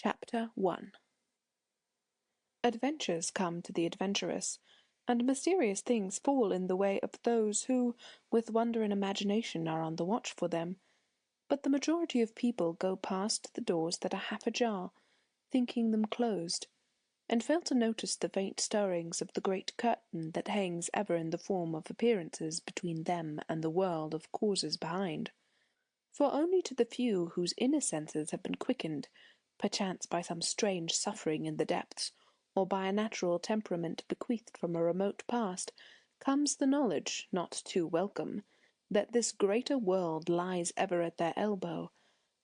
Chapter 1. Adventures come to the adventurous, and mysterious things fall in the way of those who, with wonder and imagination, are on the watch for them. But the majority of people go past the doors that are half ajar, thinking them closed, and fail to notice the faint stirrings of the great curtain that hangs ever in the form of appearances between them and the world of causes behind. For only to the few whose inner senses have been quickened, perchance by some strange suffering in the depths, or by a natural temperament bequeathed from a remote past, comes the knowledge, not too welcome, that this greater world lies ever at their elbow,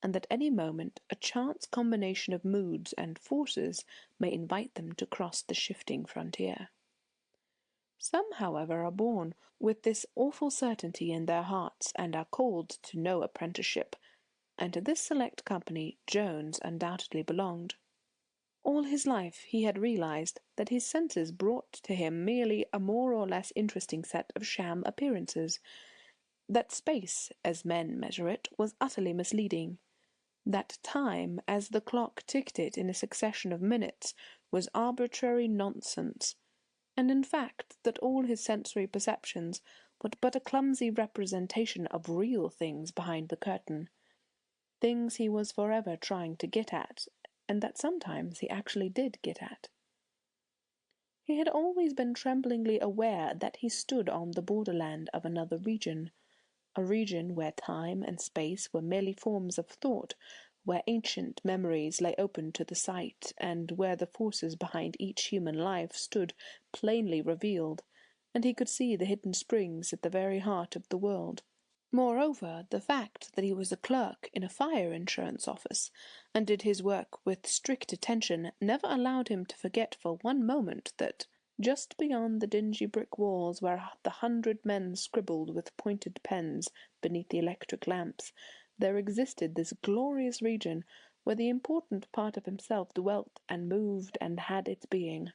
and that any moment a chance combination of moods and forces may invite them to cross the shifting frontier. Some, however, are born with this awful certainty in their hearts, and are called to no apprenticeship, and to this select company Jones undoubtedly belonged. All his life he had realized that his senses brought to him merely a more or less interesting set of sham appearances, that space, as men measure it, was utterly misleading, that time, as the clock ticked it in a succession of minutes, was arbitrary nonsense, and in fact that all his sensory perceptions were but a clumsy representation of real things behind the curtain, things he was forever trying to get at, and that sometimes he actually did get at. He had always been tremblingly aware that he stood on the borderland of another region, a region where time and space were merely forms of thought, where ancient memories lay open to the sight, and where the forces behind each human life stood plainly revealed, and he could see the hidden springs at the very heart of the world. Moreover, the fact that he was a clerk in a fire insurance office, and did his work with strict attention, never allowed him to forget for one moment that, just beyond the dingy brick walls where the 100 men scribbled with pointed pens beneath the electric lamps, there existed this glorious region where the important part of himself dwelt and moved and had its being.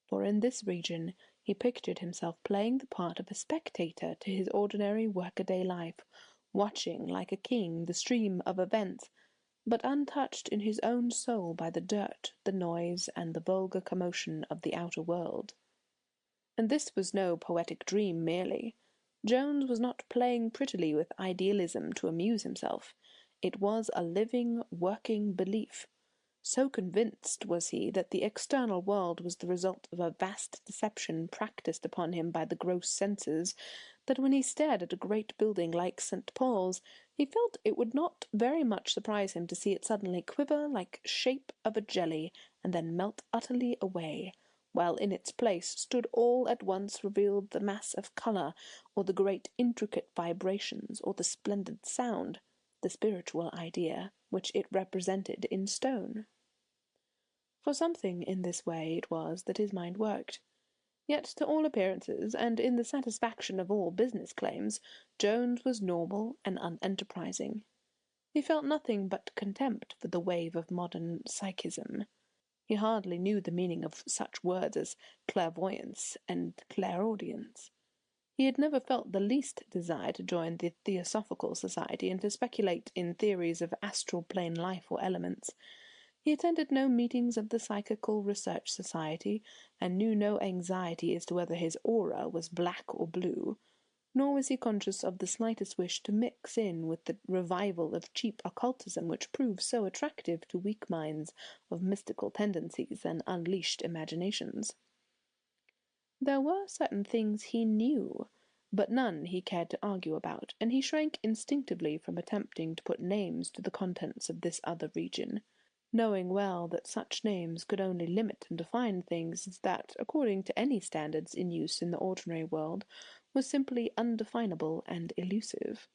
For in this region he pictured himself playing the part of a spectator to his ordinary workaday life, watching like a king the stream of events, but untouched in his own soul by the dirt, the noise, and the vulgar commotion of the outer world. And this was no poetic dream merely. Jones was not playing prettily with idealism to amuse himself. It was a living, working belief. So convinced was he that the external world was the result of a vast deception practised upon him by the gross senses, that when he stared at a great building like St. Paul's, he felt it would not very much surprise him to see it suddenly quiver like shape of a jelly, and then melt utterly away, while in its place stood all at once revealed the mass of colour, or the great intricate vibrations, or the splendid sound, the spiritual idea, which it represented in stone. For something in this way it was that his mind worked. Yet to all appearances, and in the satisfaction of all business claims, Jones was normal and unenterprising. He felt nothing but contempt for the wave of modern psychism. He hardly knew the meaning of such words as clairvoyance and clairaudience. He had never felt the least desire to join the Theosophical Society and to speculate in theories of astral plane life or elements. He attended no meetings of the Psychical Research Society, and knew no anxiety as to whether his aura was black or blue, nor was he conscious of the slightest wish to mix in with the revival of cheap occultism which proves so attractive to weak minds of mystical tendencies and unleashed imaginations. There were certain things he knew, but none he cared to argue about, and he shrank instinctively from attempting to put names to the contents of this other region, knowing well that such names could only limit and define things that, according to any standards in use in the ordinary world, was simply undefinable and elusive.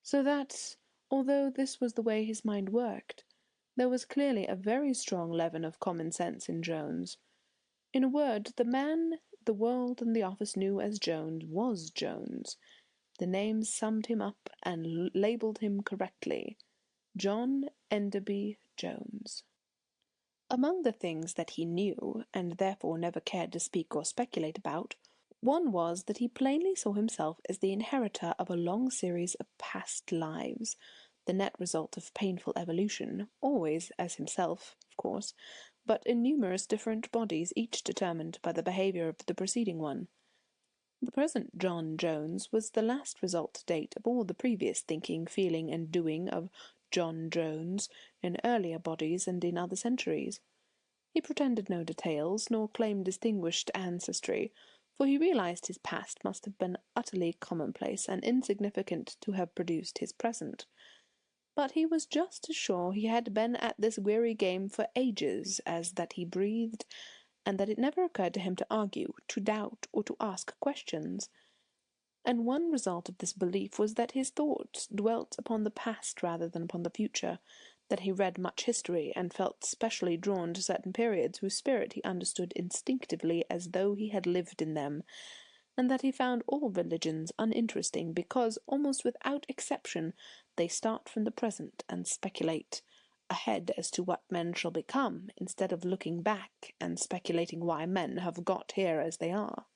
So that, although this was the way his mind worked, there was clearly a very strong leaven of common sense in Jones. In a word, the man the world and the office knew as Jones was Jones. The names summed him up and labelled him correctly. John Enderby Jones. Among the things that he knew, and therefore never cared to speak or speculate about, one was that he plainly saw himself as the inheritor of a long series of past lives, the net result of painful evolution, always as himself, of course, but in numerous different bodies, each determined by the behaviour of the preceding one. The present John Jones was the last result to date of all the previous thinking, feeling, and doing of John Jones in earlier bodies and in other centuries. He pretended no details, nor claimed distinguished ancestry, for he realized his past must have been utterly commonplace and insignificant to have produced his present. But he was just as sure he had been at this weary game for ages as that he breathed, and that it never occurred to him to argue, to doubt, or to ask questions. And one result of this belief was that his thoughts dwelt upon the past rather than upon the future, that he read much history, and felt specially drawn to certain periods whose spirit he understood instinctively as though he had lived in them, and that he found all religions uninteresting because, almost without exception, they start from the present and speculate ahead as to what men shall become, instead of looking back and speculating why men have got here as they are.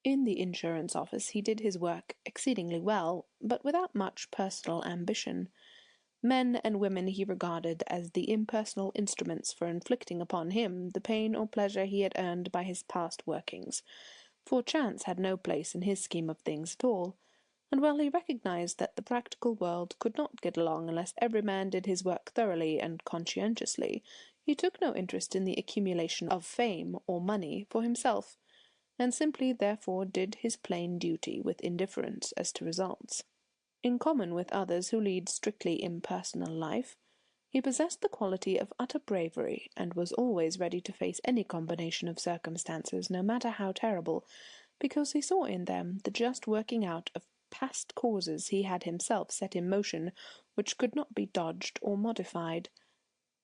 In the insurance office he did his work exceedingly well, but without much personal ambition. Men and women he regarded as the impersonal instruments for inflicting upon him the pain or pleasure he had earned by his past workings, for chance had no place in his scheme of things at all, and while he recognized that the practical world could not get along unless every man did his work thoroughly and conscientiously, he took no interest in the accumulation of fame or money for himself, and simply therefore did his plain duty with indifference as to results. In common with others who lead strictly impersonal life, he possessed the quality of utter bravery, and was always ready to face any combination of circumstances, no matter how terrible, because he saw in them the just working out of past causes he had himself set in motion, which could not be dodged or modified.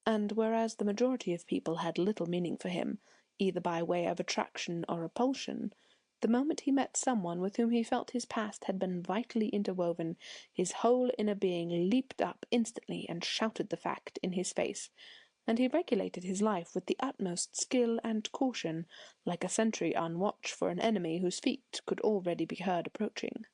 And whereas the majority of people had little meaning for him, either by way of attraction or repulsion, the moment he met someone with whom he felt his past had been vitally interwoven, his whole inner being leaped up instantly and shouted the fact in his face, and he regulated his life with the utmost skill and caution, like a sentry on watch for an enemy whose feet could already be heard approaching.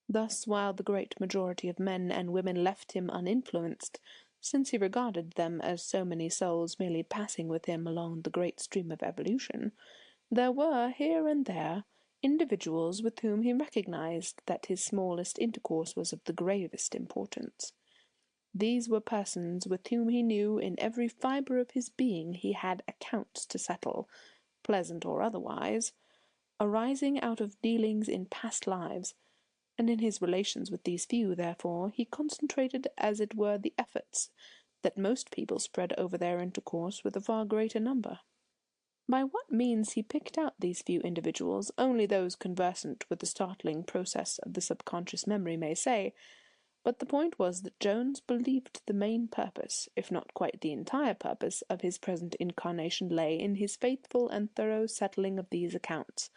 Thus, while the great majority of men and women left him uninfluenced, since he regarded them as so many souls merely passing with him along the great stream of evolution, there were, here and there, individuals with whom he recognized that his smallest intercourse was of the gravest importance. These were persons with whom he knew in every fibre of his being he had accounts to settle, pleasant or otherwise, arising out of dealings in past lives, and in his relations with these few, therefore, he concentrated as it were the efforts that most people spread over their intercourse with a far greater number. By what means he picked out these few individuals, only those conversant with the startling process of the subconscious memory may say, but the point was that Jones believed the main purpose, if not quite the entire purpose, of his present incarnation lay in his faithful and thorough settling of these accounts,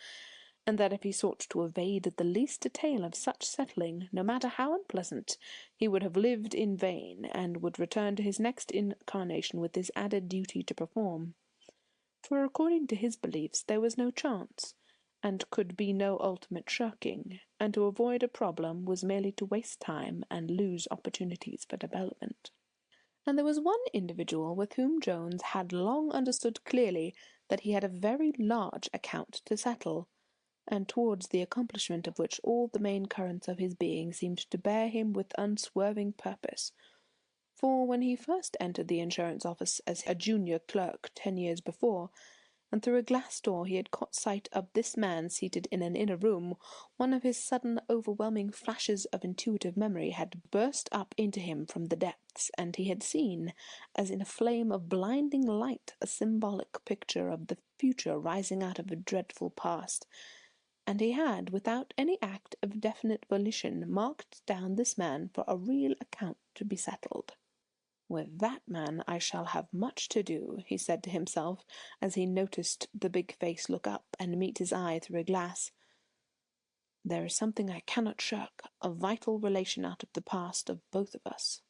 and that if he sought to evade the least detail of such settling, no matter how unpleasant, he would have lived in vain, and would return to his next incarnation with this added duty to perform. For according to his beliefs there was no chance, and could be no ultimate shirking, and to avoid a problem was merely to waste time and lose opportunities for development. And there was one individual with whom Jones had long understood clearly that he had a very large account to settle, and towards the accomplishment of which all the main currents of his being seemed to bear him with unswerving purpose. For when he first entered the insurance office as a junior clerk 10 years before, and through a glass door he had caught sight of this man seated in an inner room, one of his sudden overwhelming flashes of intuitive memory had burst up into him from the depths, and he had seen, as in a flame of blinding light, a symbolic picture of the future rising out of a dreadful past, and he had, without any act of definite volition, marked down this man for a real account to be settled. "With that man I shall have much to do," he said to himself, as he noticed the big face look up and meet his eye through a glass. "There is something I cannot shirk, a vital relation out of the past of both of us."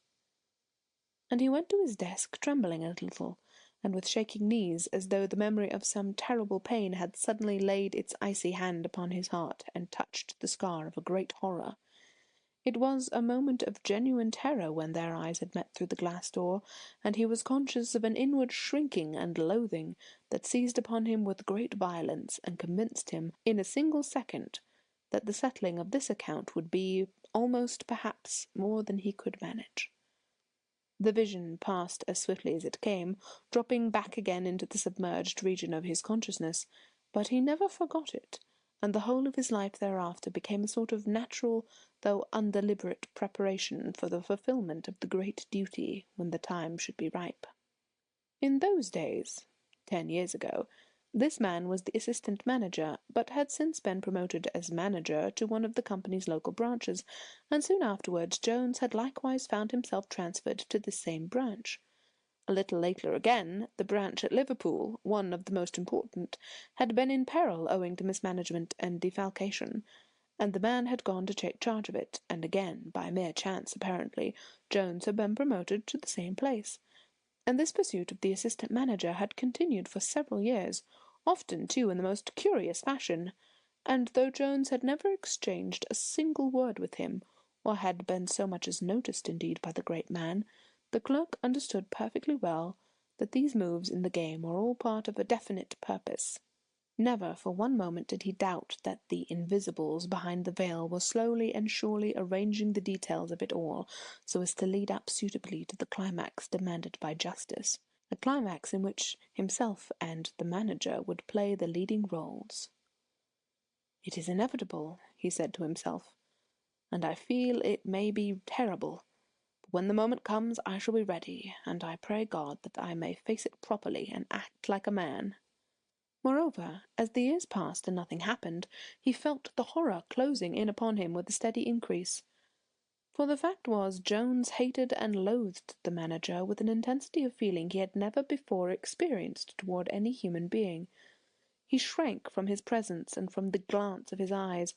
And he went to his desk, trembling a little, and with shaking knees, as though the memory of some terrible pain had suddenly laid its icy hand upon his heart and touched the scar of a great horror. It was a moment of genuine terror when their eyes had met through the glass door, and he was conscious of an inward shrinking and loathing that seized upon him with great violence, and convinced him, in a single second, that the settling of this account would be, almost perhaps, more than he could manage. The vision passed as swiftly as it came, dropping back again into the submerged region of his consciousness, but he never forgot it, and the whole of his life thereafter became a sort of natural though undeliberate preparation for the fulfilment of the great duty when the time should be ripe. In those days, 10 years ago, this man was the assistant manager, but had since been promoted as manager to one of the company's local branches, and soon afterwards Jones had likewise found himself transferred to the same branch. A little later again, the branch at Liverpool, one of the most important, had been in peril owing to mismanagement and defalcation, and the man had gone to take charge of it, and again, by mere chance apparently, Jones had been promoted to the same place. And this pursuit of the assistant manager had continued for several years, often, too, in the most curious fashion, and though Jones had never exchanged a single word with him, or had been so much as noticed indeed by the great man, the clerk understood perfectly well that these moves in the game were all part of a definite purpose. Never for one moment did he doubt that the invisibles behind the veil were slowly and surely arranging the details of it all so as to lead up suitably to the climax demanded by justice, a climax in which himself and the manager would play the leading roles. "It is inevitable," he said to himself, "and I feel it may be terrible, but when the moment comes I shall be ready, and I pray God that I may face it properly and act like a man." Moreover, as the years passed and nothing happened, he felt the horror closing in upon him with a steady increase. For the fact was, Jones hated and loathed the manager with an intensity of feeling he had never before experienced toward any human being. He shrank from his presence and from the glance of his eyes,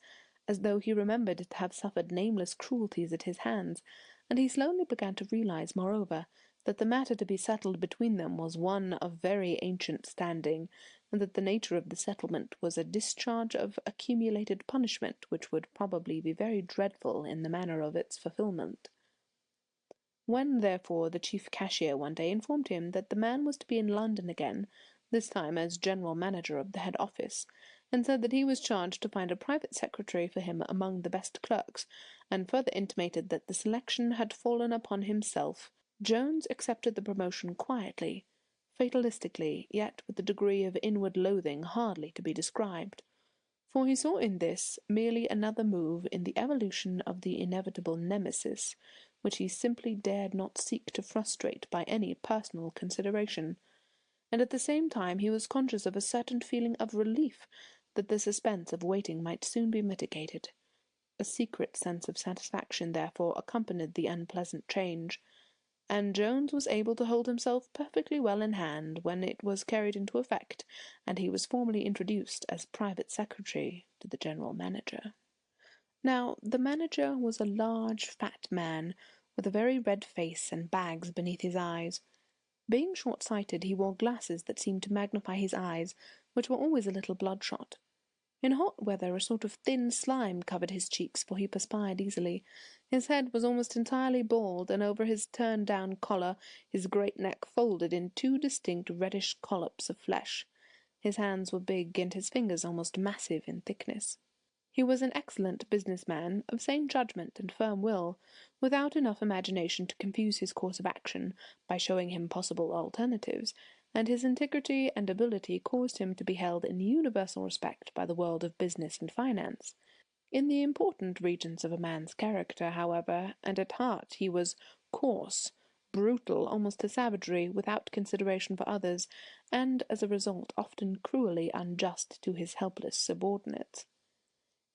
as though he remembered to have suffered nameless cruelties at his hands, and he slowly began to realize, moreover, that the matter to be settled between them was one of very ancient standing, and that the nature of the settlement was a discharge of accumulated punishment which would probably be very dreadful in the manner of its fulfilment. When, therefore, the chief cashier one day informed him that the man was to be in London again, this time as general manager of the head office, and said that he was charged to find a private secretary for him among the best clerks, and further intimated that the selection had fallen upon himself, Jones accepted the promotion quietly, fatalistically, yet with a degree of inward loathing hardly to be described. For he saw in this merely another move in the evolution of the inevitable nemesis, which he simply dared not seek to frustrate by any personal consideration, and at the same time he was conscious of a certain feeling of relief that the suspense of waiting might soon be mitigated. A secret sense of satisfaction therefore accompanied the unpleasant change, and Jones was able to hold himself perfectly well in hand when it was carried into effect, and he was formally introduced as private secretary to the general manager. Now, the manager was a large, fat man, with a very red face and bags beneath his eyes. Being short-sighted, he wore glasses that seemed to magnify his eyes, which were always a little bloodshot. In hot weather a sort of thin slime covered his cheeks, for he perspired easily. His head was almost entirely bald, and over his turned-down collar his great neck folded in two distinct reddish collops of flesh. His hands were big, and his fingers almost massive in thickness. He was an excellent business man, of sane judgment and firm will, without enough imagination to confuse his course of action by showing him possible alternatives, and his integrity and ability caused him to be held in universal respect by the world of business and finance. In the important regions of a man's character, however, and at heart he was coarse, brutal almost to savagery, without consideration for others, and as a result often cruelly unjust to his helpless subordinates.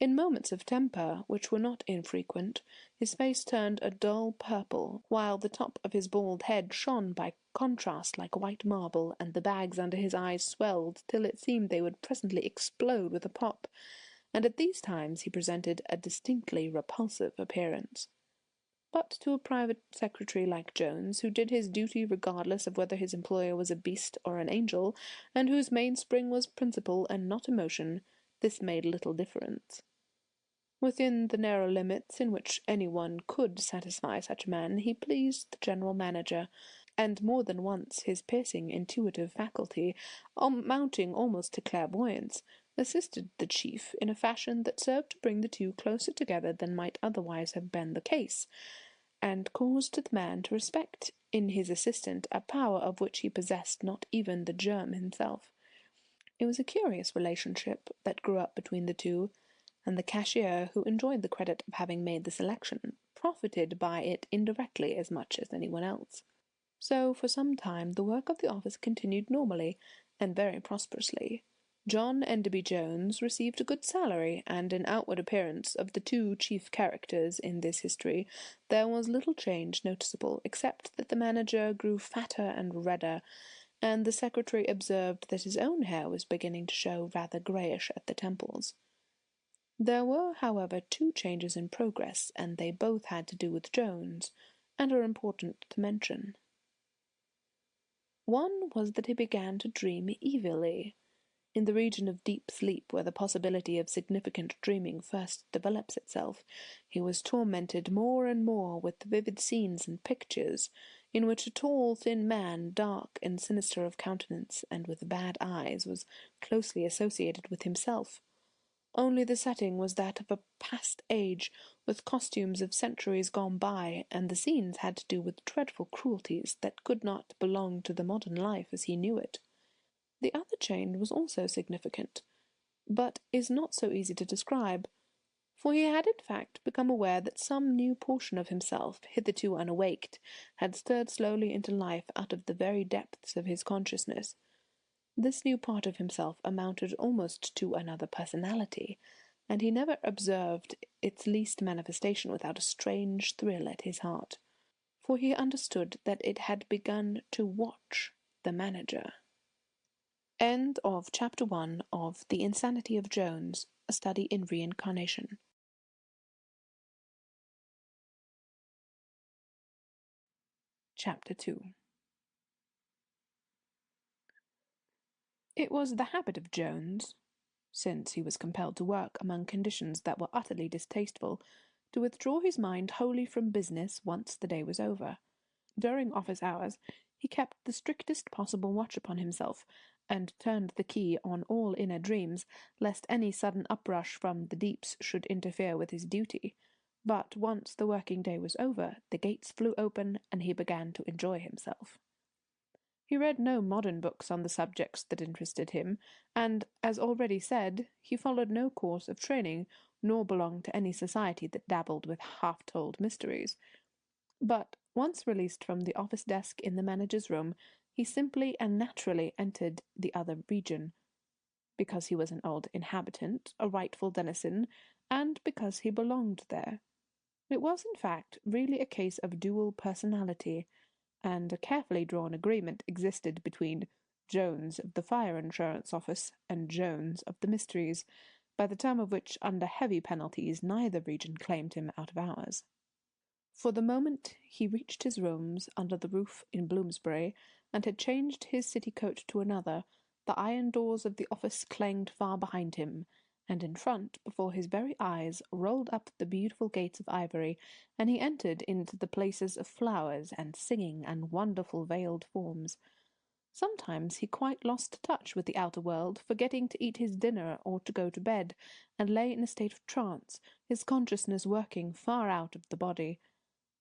In moments of temper, which were not infrequent, his face turned a dull purple, while the top of his bald head shone by contrast like white marble, and the bags under his eyes swelled till it seemed they would presently explode with a pop, and at these times he presented a distinctly repulsive appearance. But to a private secretary like Jones, who did his duty regardless of whether his employer was a beast or an angel, and whose mainspring was principle and not emotion, this made little difference. Within the narrow limits in which anyone could satisfy such a man, he pleased the general manager, and more than once his piercing intuitive faculty, amounting almost to clairvoyance, assisted the chief in a fashion that served to bring the two closer together than might otherwise have been the case, and caused the man to respect in his assistant a power of which he possessed not even the germ himself. It was a curious relationship that grew up between the two, and the cashier, who enjoyed the credit of having made the selection, profited by it indirectly as much as anyone else. So for some time the work of the office continued normally and very prosperously. John Enderby Jones received a good salary, and in outward appearance of the two chief characters in this history there was little change noticeable, except that the manager grew fatter and redder, and the secretary observed that his own hair was beginning to show rather greyish at the temples. There were, however, two changes in progress, and they both had to do with Jones, and are important to mention. One was that he began to dream evilly. In the region of deep sleep, where the possibility of significant dreaming first develops itself, he was tormented more and more with vivid scenes and pictures, in which a tall, thin man, dark and sinister of countenance, and with bad eyes, was closely associated with himself. Only the setting was that of a past age, with costumes of centuries gone by, and the scenes had to do with dreadful cruelties that could not belong to the modern life as he knew it. The other change was also significant, but is not so easy to describe, for he had in fact become aware that some new portion of himself, hitherto unawaked, had stirred slowly into life out of the very depths of his consciousness. This new part of himself amounted almost to another personality, and he never observed its least manifestation without a strange thrill at his heart, for he understood that it had begun to watch the manager. End of Chapter 1 of The Insanity of Jones, A Study in Reincarnation. Chapter 2. It was the habit of Jones, since he was compelled to work among conditions that were utterly distasteful, to withdraw his mind wholly from business once the day was over. During office hours he kept the strictest possible watch upon himself, and turned the key on all inner dreams, lest any sudden uprush from the deeps should interfere with his duty. But once the working day was over, the gates flew open, and he began to enjoy himself. He read no modern books on the subjects that interested him, and, as already said, he followed no course of training, nor belonged to any society that dabbled with half-told mysteries. But, once released from the office desk in the manager's room, he simply and naturally entered the other region, because he was an old inhabitant, a rightful denizen, and because he belonged there. It was, in fact, really a case of dual personality, and a carefully drawn agreement existed between Jones of the Fire Insurance Office and Jones of the Mysteries, by the term of which, under heavy penalties, neither region claimed him out of hours. For the moment he reached his rooms under the roof in Bloomsbury, and had changed his city coat to another, the iron doors of the office clanged far behind him, and in front, before his very eyes, rolled up the beautiful gates of ivory, and he entered into the places of flowers and singing and wonderful veiled forms. Sometimes he quite lost touch with the outer world, forgetting to eat his dinner or to go to bed, and lay in a state of trance, his consciousness working far out of the body.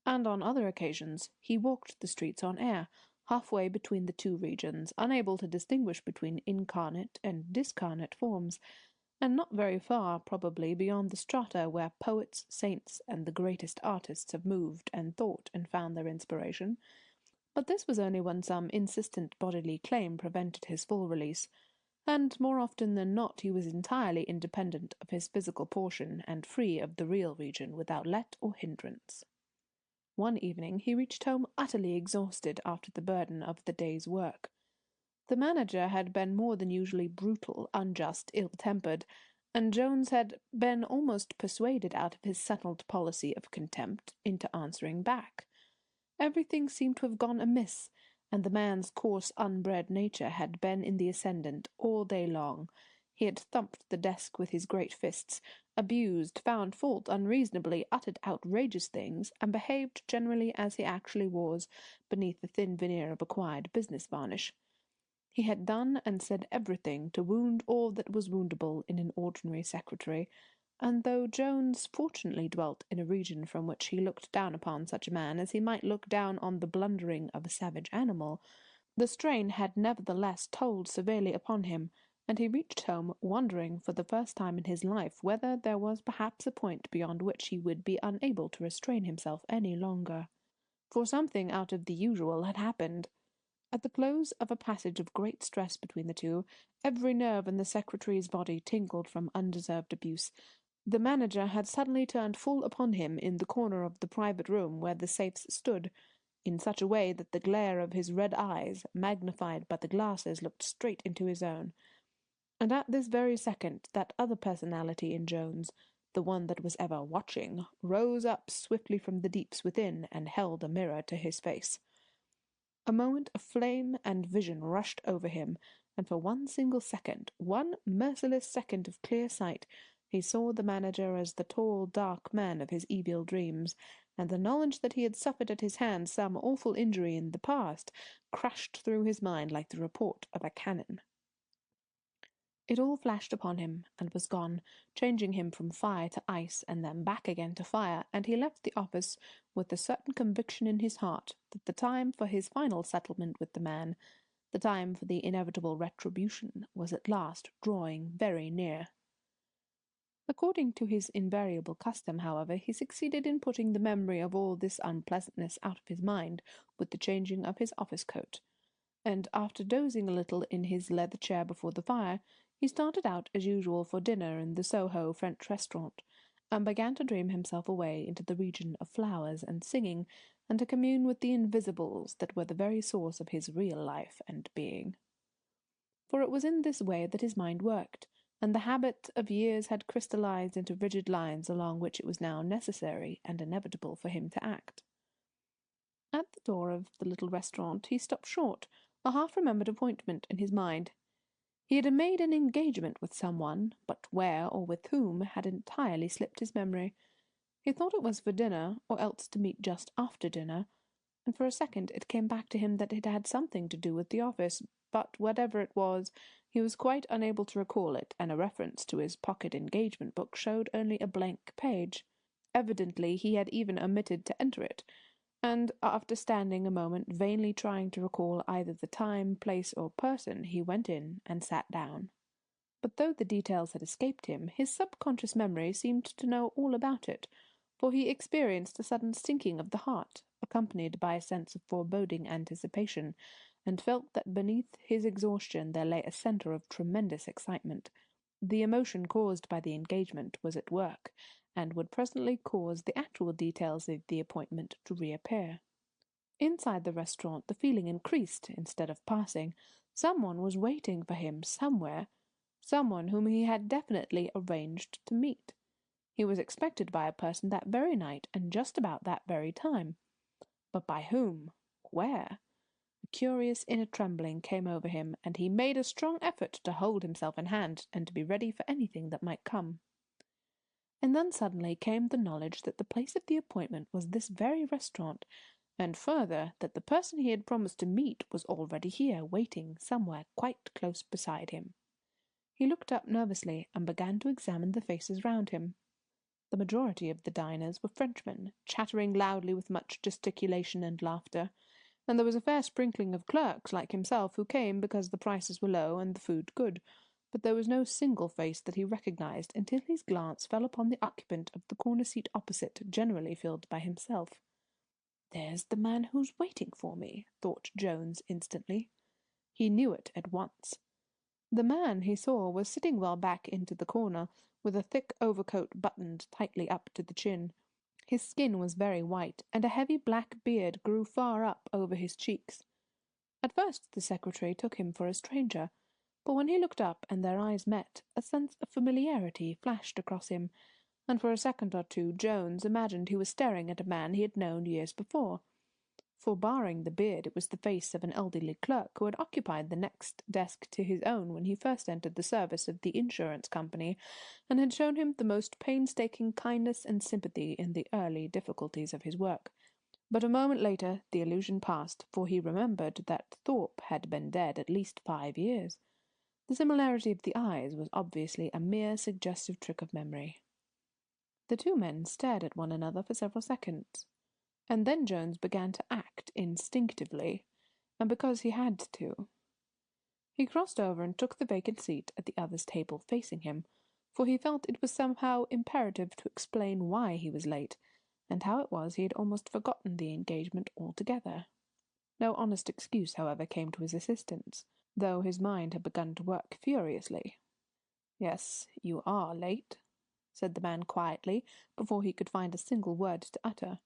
And on other occasions he walked the streets on air, halfway between the two regions, unable to distinguish between incarnate and discarnate forms, and not very far, probably, beyond the strata where poets, saints, and the greatest artists have moved and thought and found their inspiration. But this was only when some insistent bodily claim prevented his full release, and more often than not he was entirely independent of his physical portion and free of the real region without let or hindrance. One evening he reached home utterly exhausted after the burden of the day's work. The manager had been more than usually brutal, unjust, ill-tempered, and Jones had been almost persuaded out of his settled policy of contempt into answering back. Everything seemed to have gone amiss, and the man's coarse, unbred nature had been in the ascendant all day long. He had thumped the desk with his great fists, abused, found fault unreasonably, uttered outrageous things, and behaved generally as he actually was, beneath the thin veneer of acquired business varnish. He had done and said everything to wound all that was woundable in an ordinary secretary, and though Jones fortunately dwelt in a region from which he looked down upon such a man as he might look down on the blundering of a savage animal, the strain had nevertheless told severely upon him, and he reached home wondering for the first time in his life whether there was perhaps a point beyond which he would be unable to restrain himself any longer. For something out of the usual had happened. At the close of a passage of great stress between the two, every nerve in the secretary's body tingled from undeserved abuse. The manager had suddenly turned full upon him in the corner of the private room where the safes stood, in such a way that the glare of his red eyes, magnified by the glasses, looked straight into his own. And at this very second that other personality in Jones, the one that was ever watching, rose up swiftly from the deeps within and held a mirror to his face. A moment of flame and vision rushed over him, and for one single second, one merciless second of clear sight, he saw the manager as the tall, dark man of his evil dreams, and the knowledge that he had suffered at his hands some awful injury in the past crashed through his mind like the report of a cannon. It all flashed upon him, and was gone, changing him from fire to ice, and then back again to fire, and he left the office with the certain conviction in his heart that the time for his final settlement with the man, the time for the inevitable retribution, was at last drawing very near. According to his invariable custom, however, he succeeded in putting the memory of all this unpleasantness out of his mind with the changing of his office coat, and after dozing a little in his leather chair before the fire, he started out as usual for dinner in the Soho French restaurant, and began to dream himself away into the region of flowers and singing, and to commune with the invisibles that were the very source of his real life and being. For it was in this way that his mind worked, and the habit of years had crystallized into rigid lines along which it was now necessary and inevitable for him to act. At the door of the little restaurant he stopped short, a half-remembered appointment in his mind. He had made an engagement with someone, but where or with whom had entirely slipped his memory. He thought it was for dinner, or else to meet just after dinner, and for a second it came back to him that it had something to do with the office, but whatever it was, he was quite unable to recall it, and a reference to his pocket engagement book showed only a blank page. Evidently he had even omitted to enter it, and after standing a moment vainly trying to recall either the time, place, or person, he went in and sat down. But though the details had escaped him, his subconscious memory seemed to know all about it, for he experienced a sudden sinking of the heart, accompanied by a sense of foreboding anticipation, and felt that beneath his exhaustion there lay a centre of tremendous excitement. The emotion caused by the engagement was at work, and would presently cause the actual details of the appointment to reappear. Inside the restaurant the feeling increased instead of passing. Someone was waiting for him somewhere, someone whom he had definitely arranged to meet. He was expected by a person that very night and just about that very time. But by whom? Where? A curious inner trembling came over him, and he made a strong effort to hold himself in hand and to be ready for anything that might come. And then suddenly came the knowledge that the place of the appointment was this very restaurant, and further, that the person he had promised to meet was already here, waiting somewhere quite close beside him. He looked up nervously and began to examine the faces round him. The majority of the diners were Frenchmen, chattering loudly with much gesticulation and laughter, and there was a fair sprinkling of clerks like himself who came because the prices were low and the food good, but there was no single face that he recognized until his glance fell upon the occupant of the corner seat opposite, generally filled by himself. "There's the man who's waiting for me," thought Jones instantly. He knew it at once. The man, he saw, was sitting well back into the corner, with a thick overcoat buttoned tightly up to the chin. His skin was very white, and a heavy black beard grew far up over his cheeks. At first the secretary took him for a stranger, but when he looked up and their eyes met, a sense of familiarity flashed across him, and for a second or two Jones imagined he was staring at a man he had known years before. For barring the beard, it was the face of an elderly clerk who had occupied the next desk to his own when he first entered the service of the insurance company, and had shown him the most painstaking kindness and sympathy in the early difficulties of his work. But a moment later the illusion passed, for he remembered that Thorpe had been dead at least 5 years. The similarity of the eyes was obviously a mere suggestive trick of memory. The two men stared at one another for several seconds, and then Jones began to act instinctively, and because he had to. He crossed over and took the vacant seat at the other's table facing him, for he felt it was somehow imperative to explain why he was late, and how it was he had almost forgotten the engagement altogether. No honest excuse, however, came to his assistance, though his mind had begun to work furiously. "Yes, you are late," said the man quietly, before he could find a single word to utter.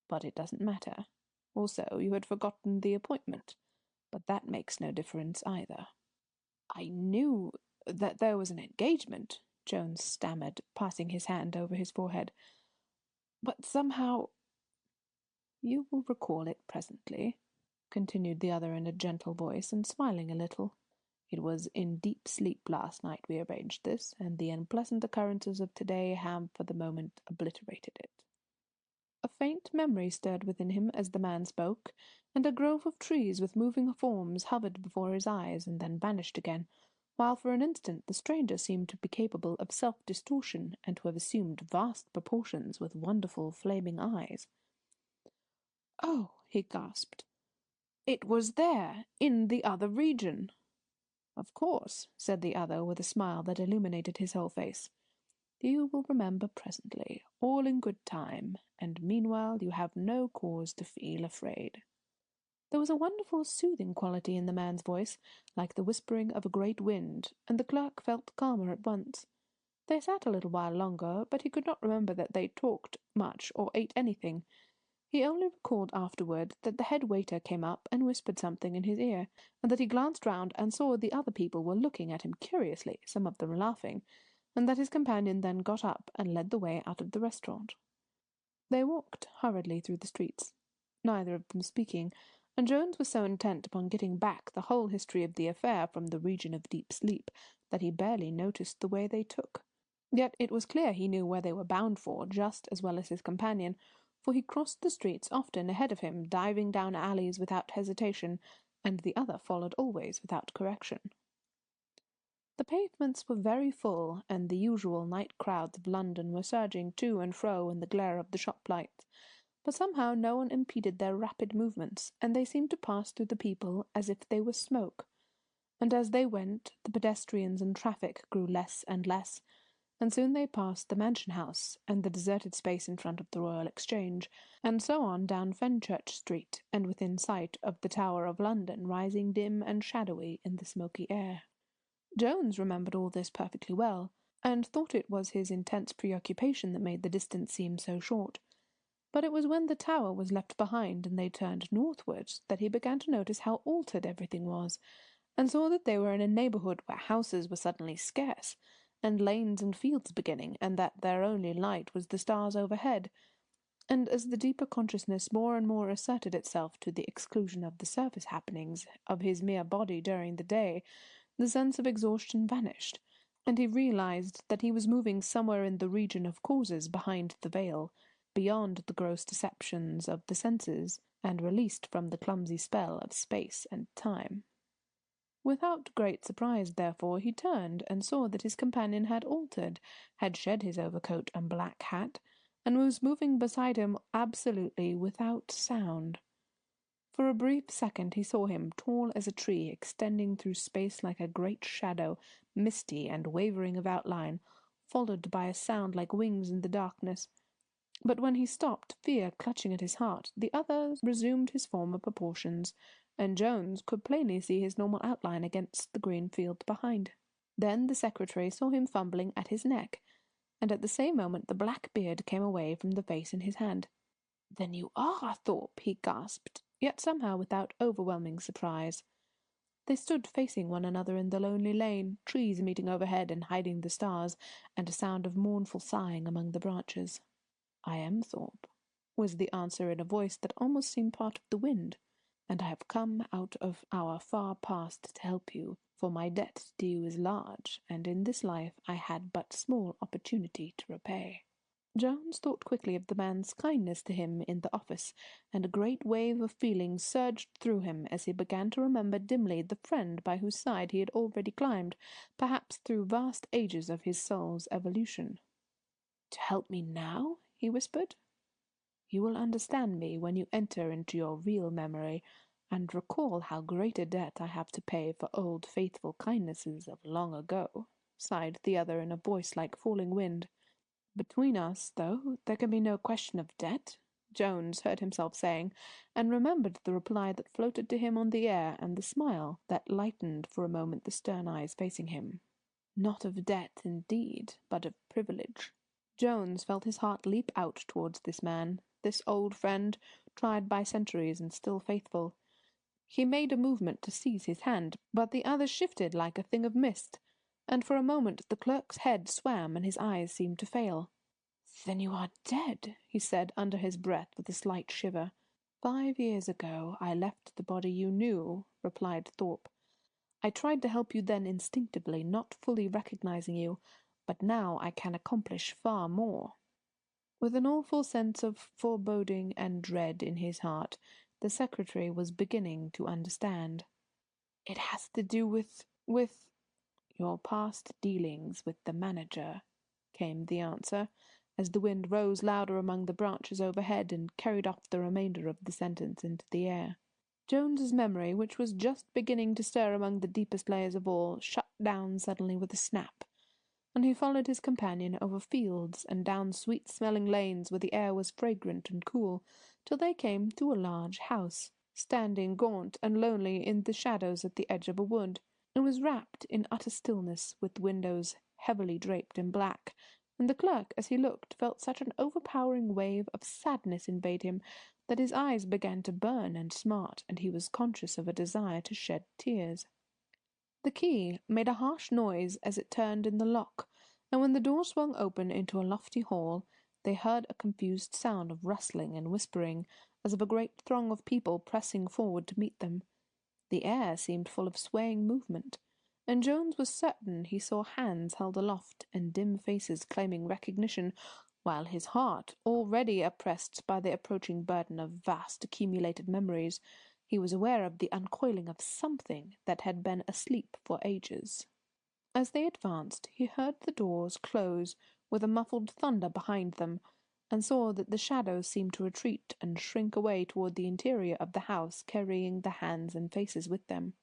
"But it doesn't matter. Also, you had forgotten the appointment, but that makes no difference either." "I knew that there was an engagement," Jones stammered, passing his hand over his forehead. "But somehow—" "You will recall it presently," continued the other in a gentle voice, and smiling a little. "It was in deep sleep last night we arranged this, and the unpleasant occurrences of to-day have for the moment obliterated it." A faint memory stirred within him as the man spoke, and a grove of trees with moving forms hovered before his eyes and then vanished again, while for an instant the stranger seemed to be capable of self-distortion and to have assumed vast proportions with wonderful flaming eyes. "Oh!" he gasped. "It was there, in the other region." "Of course," said the other, with a smile that illuminated his whole face. "You will remember presently, all in good time, and meanwhile you have no cause to feel afraid." There was a wonderful soothing quality in the man's voice, like the whispering of a great wind, and the clerk felt calmer at once. They sat a little while longer, but he could not remember that they talked much or ate anything. He only recalled afterward that the head waiter came up and whispered something in his ear, and that he glanced round and saw the other people were looking at him curiously, some of them laughing, and that his companion then got up and led the way out of the restaurant. They walked hurriedly through the streets, neither of them speaking, and Jones was so intent upon getting back the whole history of the affair from the region of deep sleep that he barely noticed the way they took. Yet it was clear he knew where they were bound for just as well as his companion, for he crossed the streets often ahead of him, diving down alleys without hesitation, and the other followed always without correction. The pavements were very full, and the usual night crowds of London were surging to and fro in the glare of the shop lights, but somehow no one impeded their rapid movements, and they seemed to pass through the people as if they were smoke. And as they went, the pedestrians and traffic grew less and less, and soon they passed the Mansion House and the deserted space in front of the Royal Exchange, and so on down Fenchurch Street, and within sight of the Tower of London rising dim and shadowy in the smoky air. Jones remembered all this perfectly well, and thought it was his intense preoccupation that made the distance seem so short. But it was when the tower was left behind and they turned northwards that he began to notice how altered everything was, and saw that they were in a neighbourhood where houses were suddenly scarce, and lanes and fields beginning, and that their only light was the stars overhead. And as the deeper consciousness more and more asserted itself to the exclusion of the surface happenings of his mere body during the day, the sense of exhaustion vanished, and he realized that he was moving somewhere in the region of causes behind the veil, beyond the gross deceptions of the senses, and released from the clumsy spell of space and time. Without great surprise, therefore, he turned and saw that his companion had altered, had shed his overcoat and black hat, and was moving beside him absolutely without sound. For a brief second he saw him, tall as a tree, extending through space like a great shadow, misty and wavering of outline, followed by a sound like wings in the darkness. But when he stopped, fear clutching at his heart, the other resumed his former proportions, and Jones could plainly see his normal outline against the green field behind. Then the secretary saw him fumbling at his neck, and at the same moment the black beard came away from the face in his hand. "Then you are Thorpe," he gasped, yet somehow without overwhelming surprise. They stood facing one another in the lonely lane, trees meeting overhead and hiding the stars, and a sound of mournful sighing among the branches. "I am Thorpe." was the answer in a voice that almost seemed part of the wind. "And I have come out of our far past to help you, for my debt to you is large, and in this life I had but small opportunity to repay." Jones thought quickly of the man's kindness to him in the office, and a great wave of feeling surged through him as he began to remember dimly the friend by whose side he had already climbed, perhaps through vast ages of his soul's evolution. "To help me now?" he whispered. "You will understand me when you enter into your real memory, and recall how great a debt I have to pay for old faithful kindnesses of long ago," sighed the other in a voice like falling wind. "Between us, though, there can be no question of debt," Jones heard himself saying, and remembered the reply that floated to him on the air and the smile that lightened for a moment the stern eyes facing him. Not of debt, indeed, but of privilege. Jones felt his heart leap out towards this man, this old friend, tried by centuries and still faithful. He made a movement to seize his hand, but the other shifted like a thing of mist, and for a moment the clerk's head swam and his eyes seemed to fail. "Then you are dead," he said under his breath with a slight shiver. "5 years ago I left the body you knew," replied Thorpe. "I tried to help you then instinctively, not fully recognizing you, but now I can accomplish far more." With an awful sense of foreboding and dread in his heart, the secretary was beginning to understand. "It has to do with your past dealings with the manager," came the answer, as the wind rose louder among the branches overhead and carried off the remainder of the sentence into the air. Jones's memory, which was just beginning to stir among the deepest layers of all, shut down suddenly with a snap, and he followed his companion over fields and down sweet-smelling lanes where the air was fragrant and cool, till they came to a large house, standing gaunt and lonely in the shadows at the edge of a wood. It was wrapped in utter stillness, with windows heavily draped in black, and the clerk, as he looked, felt such an overpowering wave of sadness invade him that his eyes began to burn and smart, and he was conscious of a desire to shed tears. The key made a harsh noise as it turned in the lock, and when the door swung open into a lofty hall, they heard a confused sound of rustling and whispering, as of a great throng of people pressing forward to meet them. The air seemed full of swaying movement, and Jones was certain he saw hands held aloft and dim faces claiming recognition, while his heart, already oppressed by the approaching burden of vast accumulated memories, he was aware of the uncoiling of something that had been asleep for ages. As they advanced, he heard the doors close with a muffled thunder behind them, and saw that the shadows seemed to retreat and shrink away toward the interior of the house, carrying the hands and faces with them.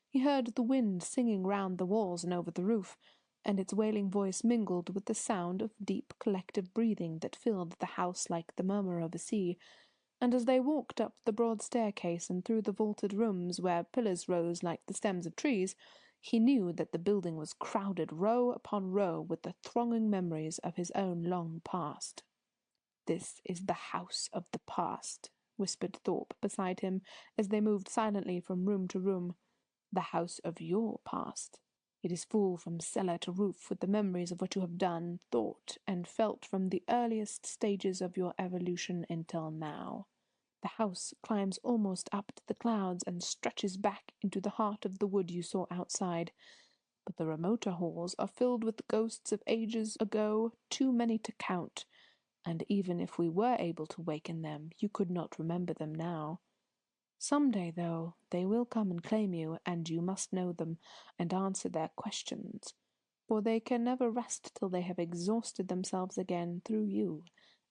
He heard the wind singing round the walls and over the roof, and its wailing voice mingled with the sound of deep collective breathing that filled the house like the murmur of a sea, and as they walked up the broad staircase and through the vaulted rooms where pillars rose like the stems of trees, he knew that the building was crowded row upon row with the thronging memories of his own long past. "This is the house of the past," whispered Thorpe beside him as they moved silently from room to room. "The house of your past. It is full from cellar to roof with the memories of what you have done, thought, and felt from the earliest stages of your evolution until now. The house climbs almost up to the clouds and stretches back into the heart of the wood you saw outside, but the remoter halls are filled with ghosts of ages ago too many to count, and even if we were able to waken them, you could not remember them now. Some day, though, they will come and claim you, and you must know them and answer their questions, for they can never rest till they have exhausted themselves again through you,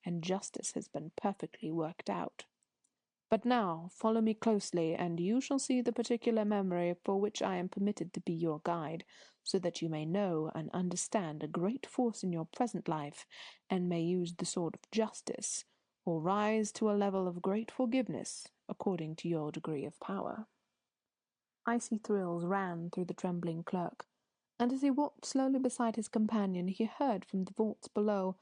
and justice has been perfectly worked out. But now follow me closely, and you shall see the particular memory for which I am permitted to be your guide, so that you may know and understand a great force in your present life, and may use the sword of justice, or rise to a level of great forgiveness, according to your degree of power." Icy thrills ran through the trembling clerk, and as he walked slowly beside his companion he heard from the vaults below,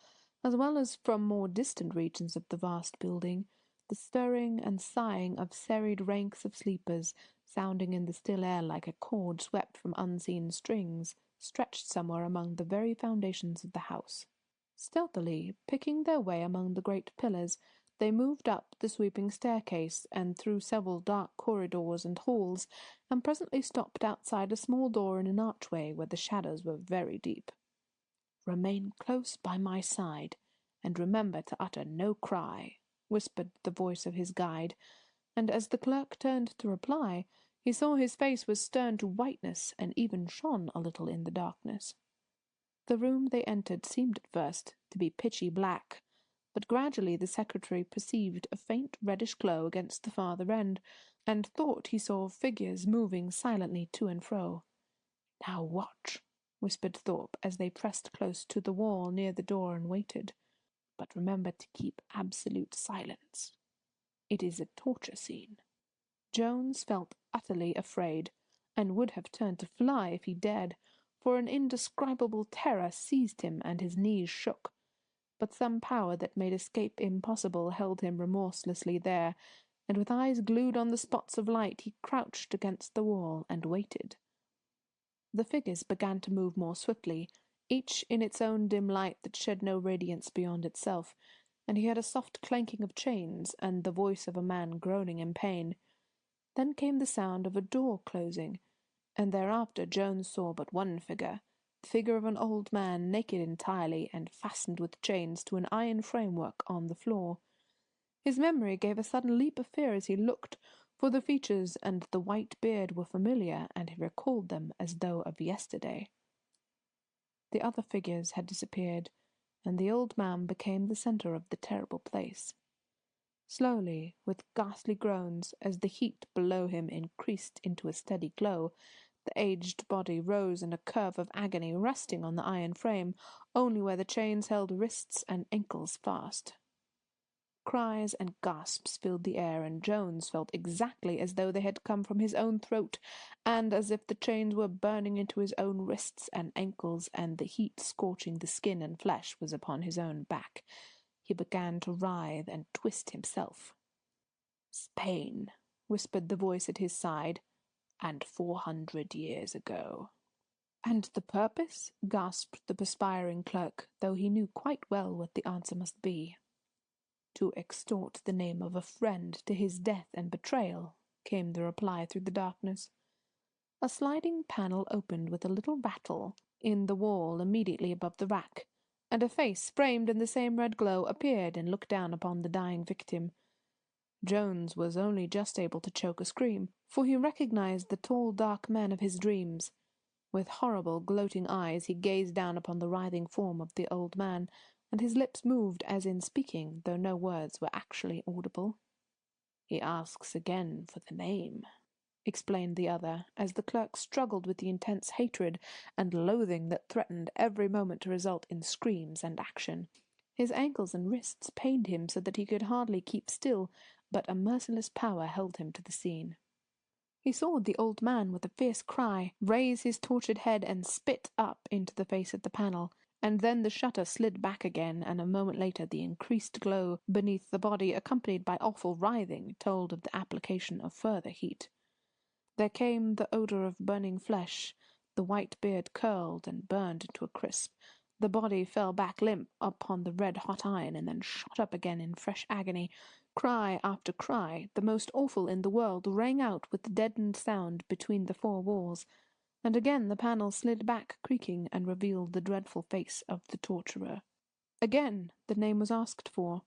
as well as from more distant regions of the vast building, the stirring and sighing of serried ranks of sleepers, sounding in the still air like a chord swept from unseen strings, stretched somewhere among the very foundations of the house. Stealthily picking their way among the great pillars, They moved up the sweeping staircase and through several dark corridors and halls, and presently stopped outside a small door in an archway where the shadows were very deep. "Remain close by my side, and remember to utter no cry," whispered the voice of his guide, and as the clerk turned to reply, he saw his face was stern to whiteness and even shone a little in the darkness. The room they entered seemed at first to be pitchy black, but gradually the secretary perceived a faint reddish glow against the farther end, and thought he saw figures moving silently to and fro. "Now watch," whispered Thorpe as they pressed close to the wall near the door and waited. "But remember to keep absolute silence. It is a torture scene." Jones felt utterly afraid, and would have turned to fly if he dared, for an indescribable terror seized him and his knees shook. But some power that made escape impossible held him remorselessly there, and with eyes glued on the spots of light he crouched against the wall and waited. The figures began to move more swiftly, each in its own dim light that shed no radiance beyond itself, and he heard a soft clanking of chains and the voice of a man groaning in pain. Then came the sound of a door closing, and thereafter Jones saw but one figure, the figure of an old man, naked entirely, and fastened with chains to an iron framework on the floor. His memory gave a sudden leap of fear as he looked, for the features and the white beard were familiar, and he recalled them as though of yesterday. The other figures had disappeared, and the old man became the centre of the terrible place. Slowly, with ghastly groans, as the heat below him increased into a steady glow, the aged body rose in a curve of agony, resting on the iron frame, only where the chains held wrists and ankles fast. Cries and gasps filled the air, and Jones felt exactly as though they had come from his own throat, and as if the chains were burning into his own wrists and ankles, and the heat scorching the skin and flesh was upon his own back. He began to writhe and twist himself. "Spain," whispered the voice at his side, "and 400 years ago." "And the purpose?" gasped the perspiring clerk, though he knew quite well what the answer must be. "To extort the name of a friend to his death and betrayal," came the reply through the darkness. A sliding panel opened with a little rattle in the wall immediately above the rack, and a face framed in the same red glow appeared and looked down upon the dying victim. Jones was only just able to choke a scream, for he recognized the tall dark man of his dreams. With horrible gloating eyes he gazed down upon the writhing form of the old man, and his lips moved as in speaking, though no words were actually audible. "He asks again for the name," explained the other, as the clerk struggled with the intense hatred and loathing that threatened every moment to result in screams and action. His ankles and wrists pained him so that he could hardly keep still, but a merciless power held him to the scene. He saw the old man, with a fierce cry, raise his tortured head and spit up into the face of the panel, and then the shutter slid back again, and a moment later the increased glow beneath the body, accompanied by awful writhing, told of the application of further heat. There came the odour of burning flesh, the white beard curled and burned into a crisp. The body fell back limp upon the red-hot iron, and then shot up again in fresh agony. Cry after cry, the most awful in the world, rang out with deadened sound between the four walls, and again the panel slid back creaking and revealed the dreadful face of the torturer. Again the name was asked for,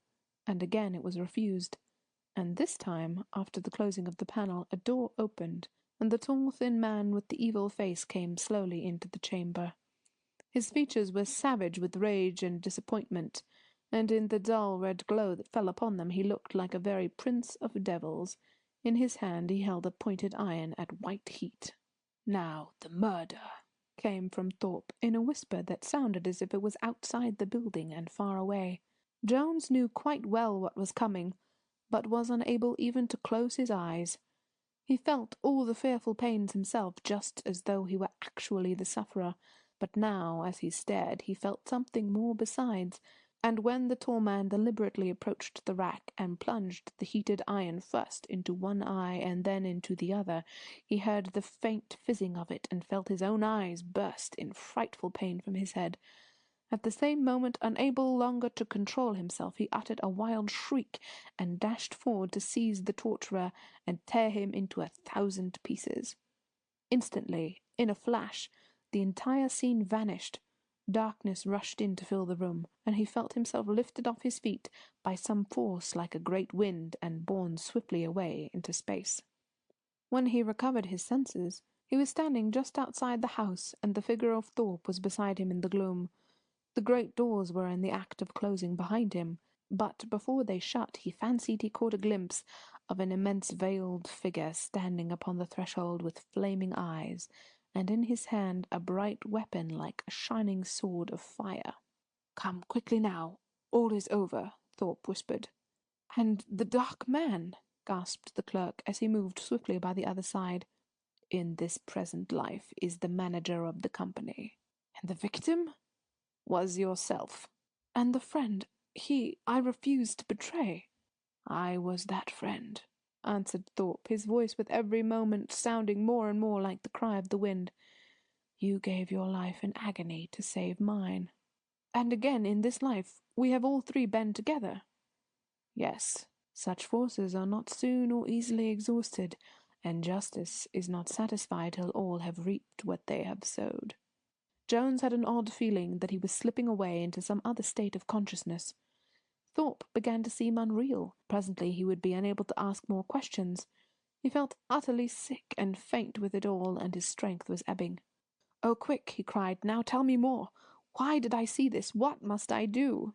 and again it was refused, and this time, after the closing of the panel, a door opened, and the tall thin man with the evil face came slowly into the chamber. His features were savage with rage and disappointment, and in the dull red glow that fell upon them he looked like a very prince of devils. In his hand he held a pointed iron at white heat. "Now the murder," came from Thorpe in a whisper that sounded as if it was outside the building and far away. Jones knew quite well what was coming, but was unable even to close his eyes. He felt all the fearful pains himself, just as though he were actually the sufferer, but now, as he stared, he felt something more besides, and when the tall man deliberately approached the rack and plunged the heated iron first into one eye and then into the other, he heard the faint fizzing of it and felt his own eyes burst in frightful pain from his head. At the same moment, unable longer to control himself, he uttered a wild shriek and dashed forward to seize the torturer and tear him into 1,000 pieces. Instantly, in a flash, the entire scene vanished. Darkness rushed in to fill the room, and he felt himself lifted off his feet by some force like a great wind and borne swiftly away into space. When he recovered his senses, he was standing just outside the house, and the figure of Thorpe was beside him in the gloom. The great doors were in the act of closing behind him, but before they shut he fancied he caught a glimpse of an immense veiled figure standing upon the threshold with flaming eyes, and in his hand a bright weapon like a shining sword of fire. "Come quickly now. All is over," Thorpe whispered. "And the dark man?" gasped the clerk as he moved swiftly by the other side. "In this present life is the manager of the company." "And the victim?" "Was yourself." "And the friend I refused to betray?" "I was that friend," answered Thorpe, his voice with every moment sounding more and more like the cry of the wind. "You gave your life in agony to save mine." "And again in this life we have all three been together?" "Yes. Such forces are not soon or easily exhausted, and justice is not satisfied till all have reaped what they have sowed." Jones had an odd feeling that he was slipping away into some other state of consciousness. Thorpe began to seem unreal. Presently he would be unable to ask more questions. He felt utterly sick and faint with it all, and his strength was ebbing. "Oh, quick!" he cried. "Now tell me more. Why did I see this? What must I do?"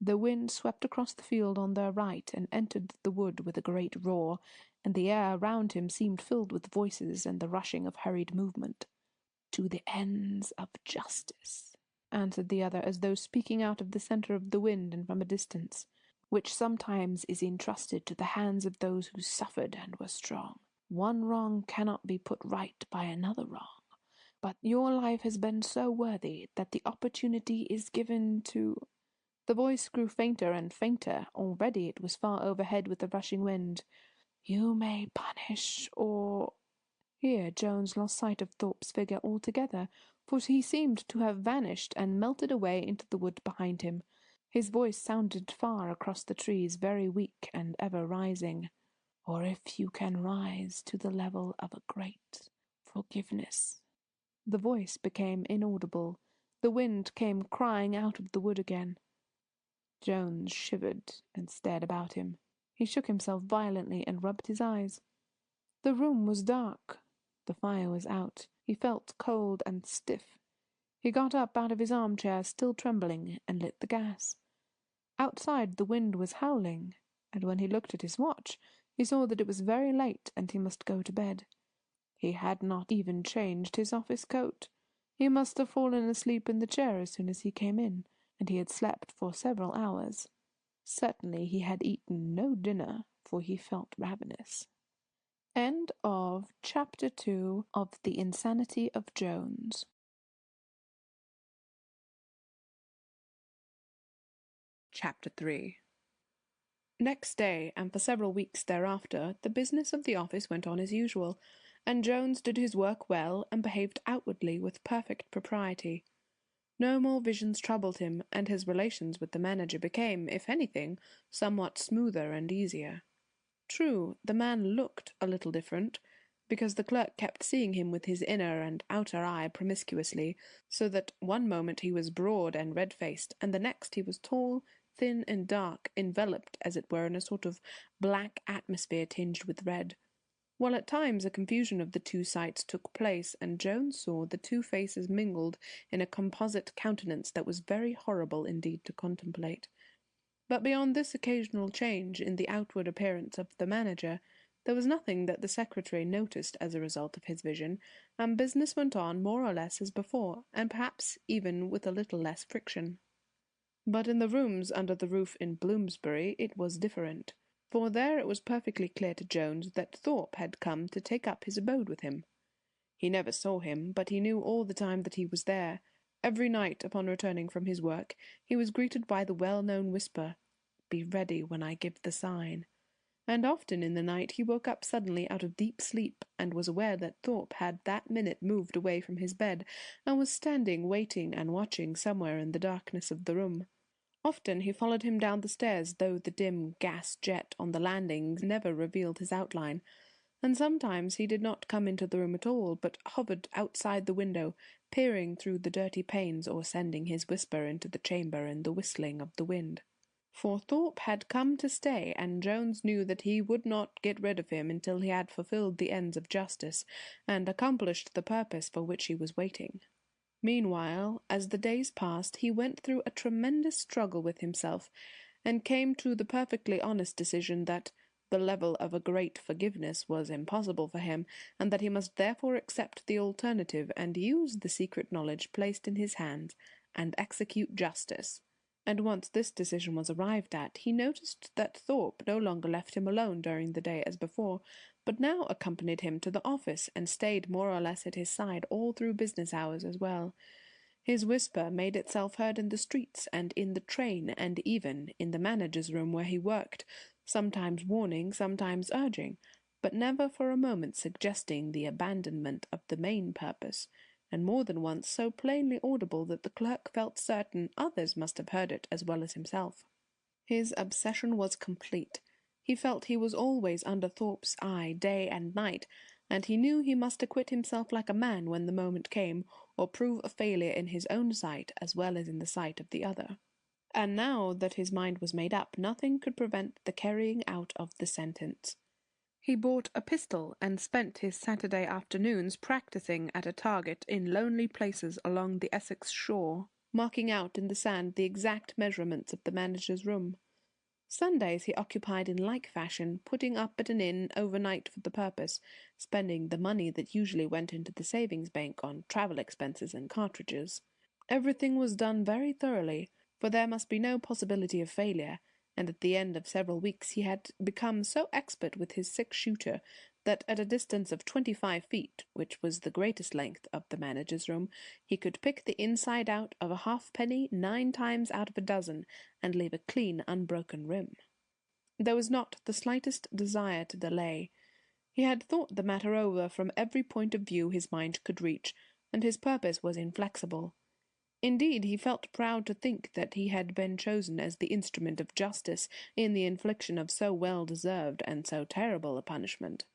The wind swept across the field on their right and entered the wood with a great roar, and the air around him seemed filled with voices and the rushing of hurried movement. "To the ends of justice," answered the other, as though speaking out of the centre of the wind and from a distance, "which sometimes is entrusted to the hands of those who suffered and were strong. One wrong cannot be put right by another wrong, but your life has been so worthy that the opportunity is given to—" The voice grew fainter and fainter. Already it was far overhead with the rushing wind. "You may punish or—" Here Jones lost sight of Thorpe's figure altogether, for he seemed to have vanished and melted away into the wood behind him. His voice sounded far across the trees, very weak and ever rising. "Or if you can rise to the level of a great forgiveness." The voice became inaudible. The wind came crying out of the wood again. Jones shivered and stared about him. He shook himself violently and rubbed his eyes. The room was dark. The fire was out. He felt cold and stiff. He got up out of his armchair, still trembling, and lit the gas. Outside the wind was howling, and when he looked at his watch, he saw that it was very late and he must go to bed. He had not even changed his office coat. He must have fallen asleep in the chair as soon as he came in, and he had slept for several hours. Certainly he had eaten no dinner, for he felt ravenous. End of Chapter 2 of The Insanity of Jones. Chapter 3. Next day, and for several weeks thereafter, the business of the office went on as usual, and Jones did his work well and behaved outwardly with perfect propriety. No more visions troubled him, and his relations with the manager became, if anything, somewhat smoother and easier. True, the man looked a little different, because the clerk kept seeing him with his inner and outer eye promiscuously, so that one moment he was broad and red-faced, and the next he was tall, thin and dark, enveloped, as it were, in a sort of black atmosphere tinged with red, while at times a confusion of the two sights took place, and Jones saw the two faces mingled in a composite countenance that was very horrible indeed to contemplate. But beyond this occasional change in the outward appearance of the manager, there was nothing that the secretary noticed as a result of his vision, and business went on more or less as before, and perhaps even with a little less friction. But in the rooms under the roof in Bloomsbury it was different, for there it was perfectly clear to Jones that Thorpe had come to take up his abode with him. He never saw him, but he knew all the time that he was there. Every night, upon returning from his work, he was greeted by the well-known whisper, "Be ready when I give the sign." And often in the night he woke up suddenly out of deep sleep, and was aware that Thorpe had that minute moved away from his bed, and was standing waiting and watching somewhere in the darkness of the room. Often he followed him down the stairs, though the dim gas jet on the landing never revealed his outline, and sometimes he did not come into the room at all, but hovered outside the window, peering through the dirty panes, or sending his whisper into the chamber in the whistling of the wind. For Thorpe had come to stay, and Jones knew that he would not get rid of him until he had fulfilled the ends of justice, and accomplished the purpose for which he was waiting. Meanwhile, as the days passed, he went through a tremendous struggle with himself, and came to the perfectly honest decision that the level of a great forgiveness was impossible for him, and that he must therefore accept the alternative, and use the secret knowledge placed in his hands, and execute justice. And once this decision was arrived at, he noticed that Thorpe no longer left him alone during the day as before, but now accompanied him to the office, and stayed more or less at his side all through business hours as well. His whisper made itself heard in the streets, and in the train, and even in the manager's room where he worked, sometimes warning, sometimes urging, but never for a moment suggesting the abandonment of the main purpose, and more than once so plainly audible that the clerk felt certain others must have heard it as well as himself. His obsession was complete. He felt he was always under Thorpe's eye, day and night, and he knew he must acquit himself like a man when the moment came, or prove a failure in his own sight as well as in the sight of the other. And now that his mind was made up, nothing could prevent the carrying out of the sentence. He bought a pistol and spent his Saturday afternoons practising at a target in lonely places along the Essex shore, marking out in the sand the exact measurements of the manager's room. Sundays he occupied in like fashion, putting up at an inn overnight for the purpose, spending the money that usually went into the savings bank on travel expenses and cartridges. Everything was done very thoroughly, for there must be no possibility of failure, and at the end of several weeks he had become so expert with his six-shooter that at a distance of 25 feet, which was the greatest length of the manager's room, he could pick the inside out of a halfpenny 9 times out of a dozen, and leave a clean, unbroken rim. There was not the slightest desire to delay. He had thought the matter over from every point of view his mind could reach, and his purpose was inflexible. Indeed, he felt proud to think that he had been chosen as the instrument of justice in the infliction of so well-deserved and so terrible a punishment.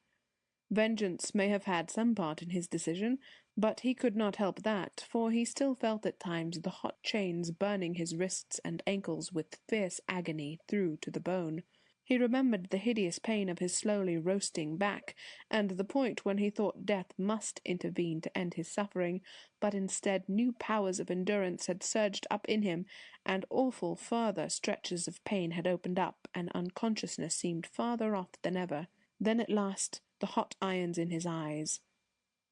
Vengeance may have had some part in his decision, but he could not help that, for he still felt at times the hot chains burning his wrists and ankles with fierce agony through to the bone. He remembered the hideous pain of his slowly roasting back, and the point when he thought death must intervene to end his suffering, but instead new powers of endurance had surged up in him, and awful further stretches of pain had opened up, and unconsciousness seemed farther off than ever. Then at last the hot irons in his eyes.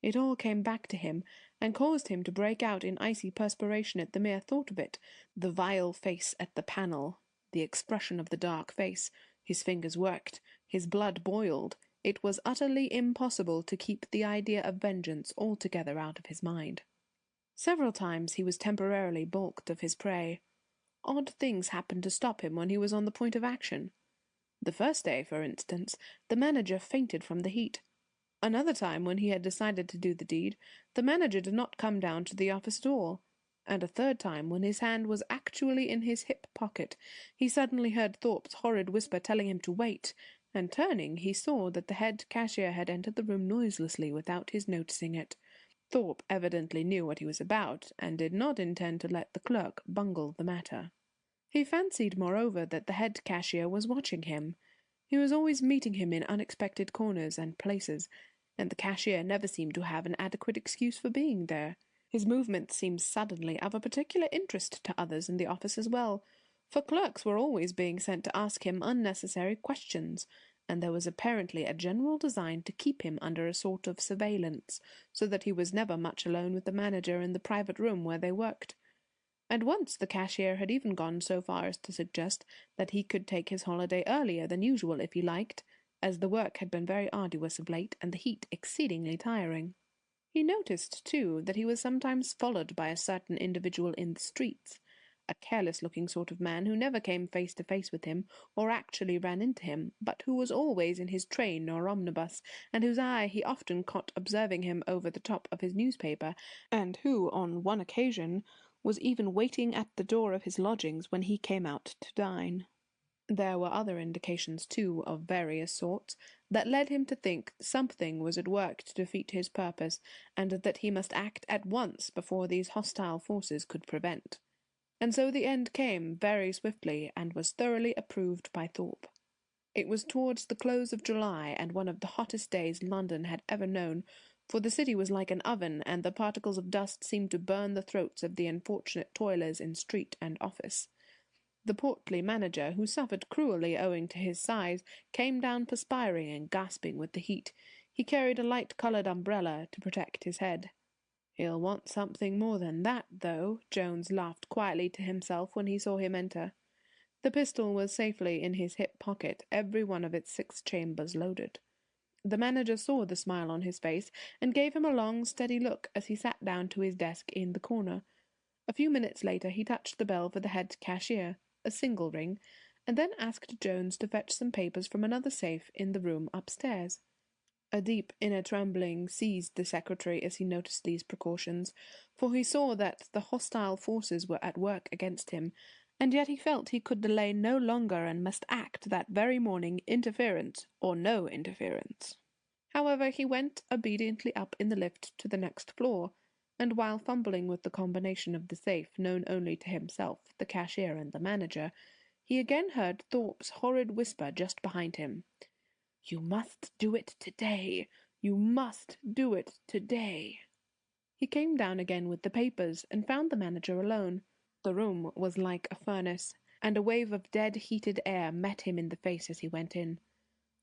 It all came back to him, and caused him to break out in icy perspiration at the mere thought of it. The vile face at the panel, the expression of the dark face. His fingers worked, his blood boiled. It was utterly impossible to keep the idea of vengeance altogether out of his mind. Several times he was temporarily balked of his prey. Odd things happened to stop him when he was on the point of action. The first day, for instance, the manager fainted from the heat. Another time, when he had decided to do the deed, the manager did not come down to the office at all. And a third time, when his hand was actually in his hip pocket, he suddenly heard Thorpe's horrid whisper telling him to wait, and turning, he saw that the head cashier had entered the room noiselessly without his noticing it. Thorpe evidently knew what he was about, and did not intend to let the clerk bungle the matter. He fancied, moreover, that the head cashier was watching him. He was always meeting him in unexpected corners and places, and the cashier never seemed to have an adequate excuse for being there. His movements seemed suddenly of a particular interest to others in the office as well, for clerks were always being sent to ask him unnecessary questions, and there was apparently a general design to keep him under a sort of surveillance, so that he was never much alone with the manager in the private room where they worked. And once the cashier had even gone so far as to suggest that he could take his holiday earlier than usual if he liked, as the work had been very arduous of late, and the heat exceedingly tiring. He noticed, too, that he was sometimes followed by a certain individual in the streets, a careless-looking sort of man who never came face to face with him or actually ran into him, but who was always in his train or omnibus, and whose eye he often caught observing him over the top of his newspaper, and who, on one occasion, was even waiting at the door of his lodgings when he came out to dine. There were other indications, too, of various sorts, that led him to think something was at work to defeat his purpose, and that he must act at once before these hostile forces could prevent. And so the end came very swiftly, and was thoroughly approved by Thorpe. It was towards the close of July, and one of the hottest days London had ever known, for the city was like an oven, and the particles of dust seemed to burn the throats of the unfortunate toilers in street and office. The portly manager, who suffered cruelly owing to his size, came down perspiring and gasping with the heat. He carried a light-coloured umbrella to protect his head. "He'll want something more than that, though," Jones laughed quietly to himself when he saw him enter. The pistol was safely in his hip pocket, every one of its 6 chambers loaded. The manager saw the smile on his face, and gave him a long, steady look as he sat down to his desk in the corner. A few minutes later he touched the bell for the head cashier, a single ring, and then asked Jones to fetch some papers from another safe in the room upstairs. A deep inner trembling seized the secretary as he noticed these precautions, for he saw that the hostile forces were at work against him, and yet he felt he could delay no longer and must act that very morning, interference or no interference. However, he went obediently up in the lift to the next floor, and while fumbling with the combination of the safe known only to himself, the cashier, and the manager, he again heard Thorpe's horrid whisper just behind him. "You must do it today. You must do it today." He came down again with the papers, and found the manager alone. The room was like a furnace, and a wave of dead heated air met him in the face as he went in.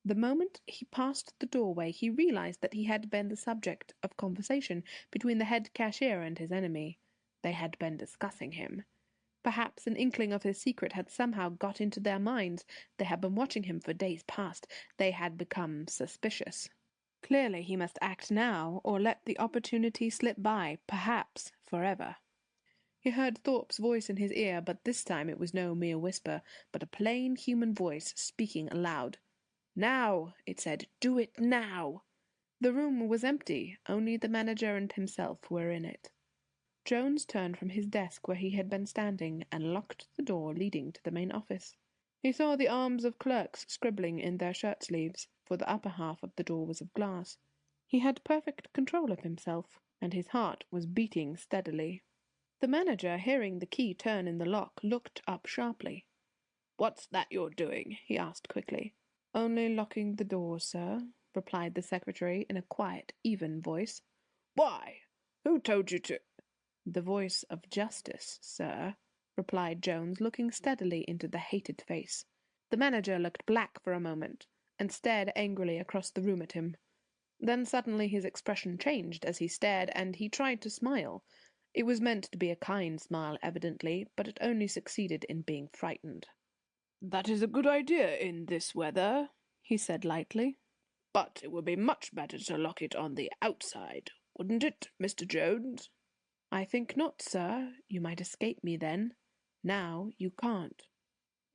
The moment he passed the doorway he realized that he had been the subject of conversation between the head cashier and his enemy. They had been discussing him. Perhaps an inkling of his secret had somehow got into their minds. They had been watching him for days past. They had become suspicious. Clearly he must act now, or let the opportunity slip by, perhaps forever. He heard Thorpe's voice in his ear, but this time it was no mere whisper, but a plain human voice speaking aloud. "Now," it said, "do it now." The room was empty, only the manager and himself were in it. Jones turned from his desk where he had been standing, and locked the door leading to the main office. He saw the arms of clerks scribbling in their shirt sleeves, for the upper half of the door was of glass. He had perfect control of himself, and his heart was beating steadily. The manager, hearing the key turn in the lock, looked up sharply. "What's that you're doing?" he asked quickly. "Only locking the door, sir," replied the secretary in a quiet, even voice. "Why? Who told you to—" "The voice of justice, sir," replied Jones, looking steadily into the hated face. The manager looked black for a moment, and stared angrily across the room at him. Then suddenly his expression changed as he stared, and he tried to smile. It was meant to be a kind smile, evidently, but it only succeeded in being frightened. "That is a good idea in this weather," he said lightly. "But it would be much better to lock it on the outside, wouldn't it, Mr. Jones?" "I think not, sir. You might escape me then. Now you can't."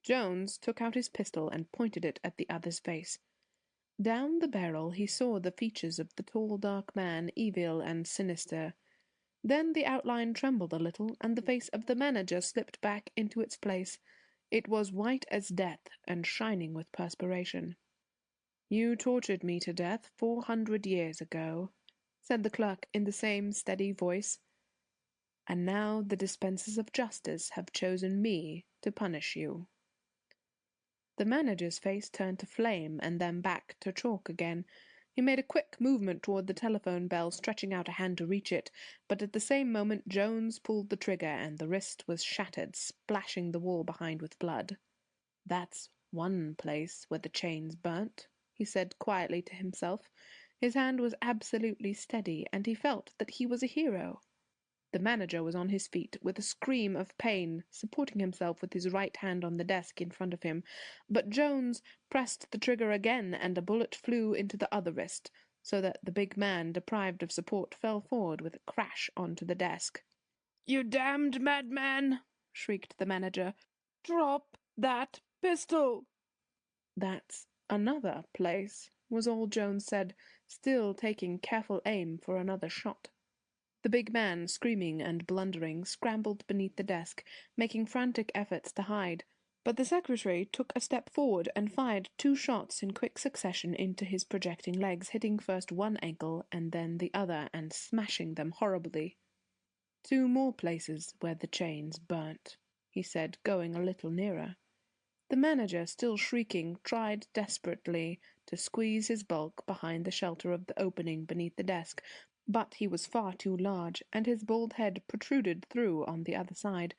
Jones took out his pistol and pointed it at the other's face. Down the barrel he saw the features of the tall dark man, evil and sinister. Then the outline trembled a little, and the face of the manager slipped back into its place. It was white as death, and shining with perspiration. "You tortured me to death 400 years ago," said the clerk in the same steady voice, "and now the dispensers of justice have chosen me to punish you." The manager's face turned to flame, and then back to chalk again. He made a quick movement toward the telephone bell, stretching out a hand to reach it, but at the same moment Jones pulled the trigger, and the wrist was shattered, splashing the wall behind with blood. "That's one place where the chains burnt," he said quietly to himself. His hand was absolutely steady, and he felt that he was a hero. The manager was on his feet, with a scream of pain, supporting himself with his right hand on the desk in front of him. But Jones pressed the trigger again, and a bullet flew into the other wrist, so that the big man, deprived of support, fell forward with a crash onto the desk. "You damned madman!" shrieked the manager. "Drop that pistol!" "That's another place," was all Jones said, still taking careful aim for another shot. The big man, screaming and blundering, scrambled beneath the desk, making frantic efforts to hide. But the secretary took a step forward and fired 2 shots in quick succession into his projecting legs, hitting first one ankle and then the other and smashing them horribly. "2 more places where the chains burnt," he said, going a little nearer. The manager, still shrieking, tried desperately to squeeze his bulk behind the shelter of the opening beneath the desk, but he was far too large, and his bald head protruded through on the other side.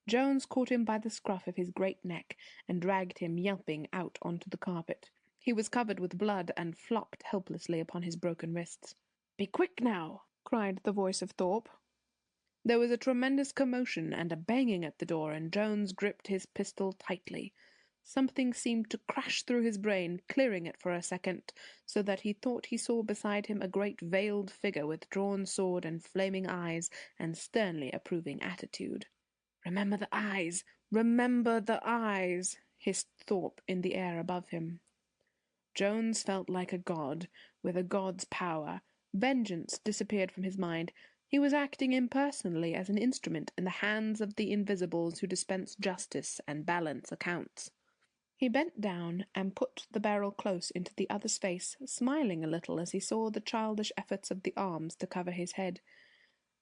Jones caught him by the scruff of his great neck and dragged him yelping out onto the carpet. He was covered with blood and flopped helplessly upon his broken wrists. "Be quick now!" cried the voice of Thorpe. There was a tremendous commotion and a banging at the door, and Jones gripped his pistol tightly. Something seemed to crash through his brain, clearing it for a second, so that he thought he saw beside him a great veiled figure with drawn sword and flaming eyes and sternly approving attitude. "Remember the eyes! Remember the eyes!" hissed Thorpe in the air above him. Jones felt like a god, with a god's power. Vengeance disappeared from his mind. He was acting impersonally as an instrument in the hands of the invisibles who dispense justice and balance accounts. He bent down and put the barrel close into the other's face, smiling a little as he saw the childish efforts of the arms to cover his head.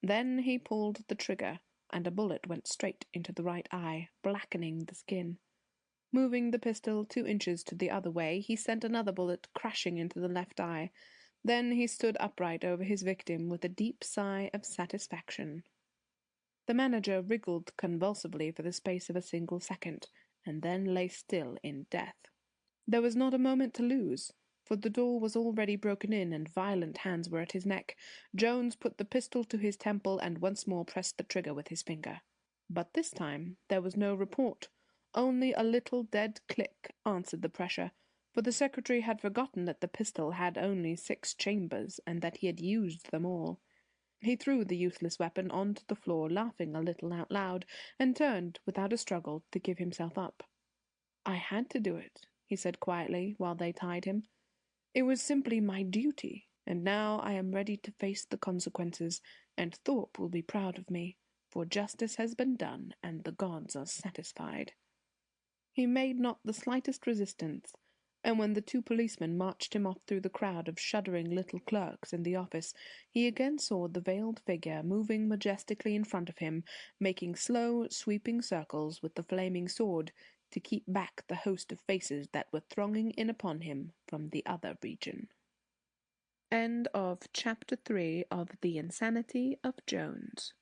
Then he pulled the trigger, and a bullet went straight into the right eye, blackening the skin. Moving the pistol 2 inches to the other way, he sent another bullet crashing into the left eye. Then he stood upright over his victim with a deep sigh of satisfaction. The manager wriggled convulsively for the space of a single second, and then lay still in death. There was not a moment to lose, for the door was already broken in and violent hands were at his neck. Jones put the pistol to his temple and once more pressed the trigger with his finger. But this time there was no report. Only a little dead click answered the pressure, for the secretary had forgotten that the pistol had only 6 chambers and that he had used them all. He threw the useless weapon onto the floor, laughing a little out loud, and turned without a struggle to give himself up. "I had to do it," he said quietly, while they tied him. "It was simply my duty, and now I am ready to face the consequences, and Thorpe will be proud of me, for justice has been done and the gods are satisfied." He made not the slightest resistance, and when the 2 policemen marched him off through the crowd of shuddering little clerks in the office, he again saw the veiled figure moving majestically in front of him, making slow, sweeping circles with the flaming sword to keep back the host of faces that were thronging in upon him from the other region. End of Chapter 3 of The Insanity of Jones.